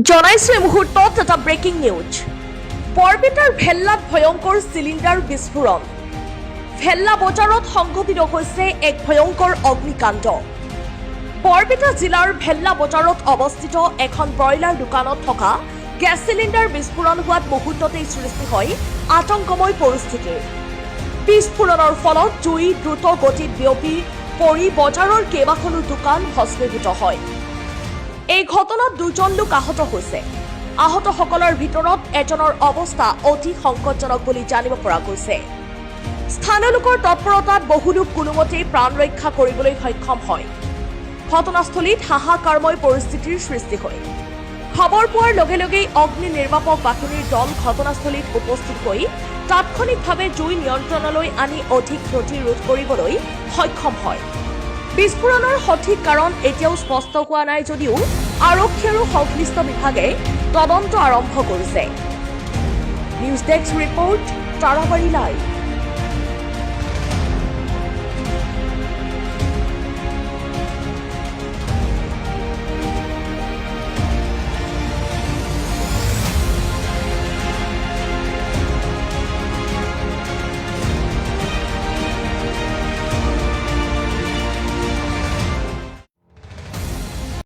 জনাইছো এই মুহূৰ্তত এটা ব্ৰেকিং নিউজ। বৰপেটাৰ ভেল্লাত ভয়ংকৰ চিলিণ্ডাৰ বিস্ফোৰণ। ভেল্লা বজাৰত সংঘটিত হৈছে এক ভয়ংকৰ অগ্নিকাণ্ড। বৰপেটা জিলাৰ ভেল্লা বজাৰত অৱস্থিত এখন ব্ৰইলাৰ দোকানত থকা গেছ চিলিণ্ডাৰ বিস্ফোৰণ হোৱাত মুহূৰ্ততেই সৃষ্টি হয় আতংকময় পৰিস্থিতিৰ। বিস্ফোৰণৰ ফলত জুই দ্ৰুত গতিত বিয়পি পৰি বজাৰৰ কেইবাখনো দোকান ভস্মীভূত হয়। এই ঘটনাত দুজন লোক আহত হৈছে। আহতসকলৰ ভিতৰত এজনৰ অৱস্থা অতি সংকটজনক বুলি জানিব পৰা গৈছে। স্থানীয় লোকৰ তৎপৰতাত বহু লোক কোনোমতেই প্ৰাণ ৰক্ষা কৰিবলৈ সক্ষম হয়। ঘটনাস্থলীত হাহাকাৰময় পৰিস্থিতিৰ সৃষ্টি হয়। খবৰ পোৱাৰ লগে লগেই অগ্নি নিৰ্বাপক বাহিনীৰ দল ঘটনাস্থলীত উপস্থিত হৈ তাৎক্ষণিকভাৱে জুই নিয়ন্ত্ৰণলৈ আনি অধিক প্ৰতিৰোধ কৰিবলৈ সক্ষম হয়। বিস্ফোৰণৰ সঠিক কাৰণ এতিয়াও স্পষ্ট হোৱা নাই যদিও আৰক্ষী আৰু সংশ্লিষ্ট বিভাগে তদন্ত আৰম্ভ কৰিছে। News desk report, Tarabari live.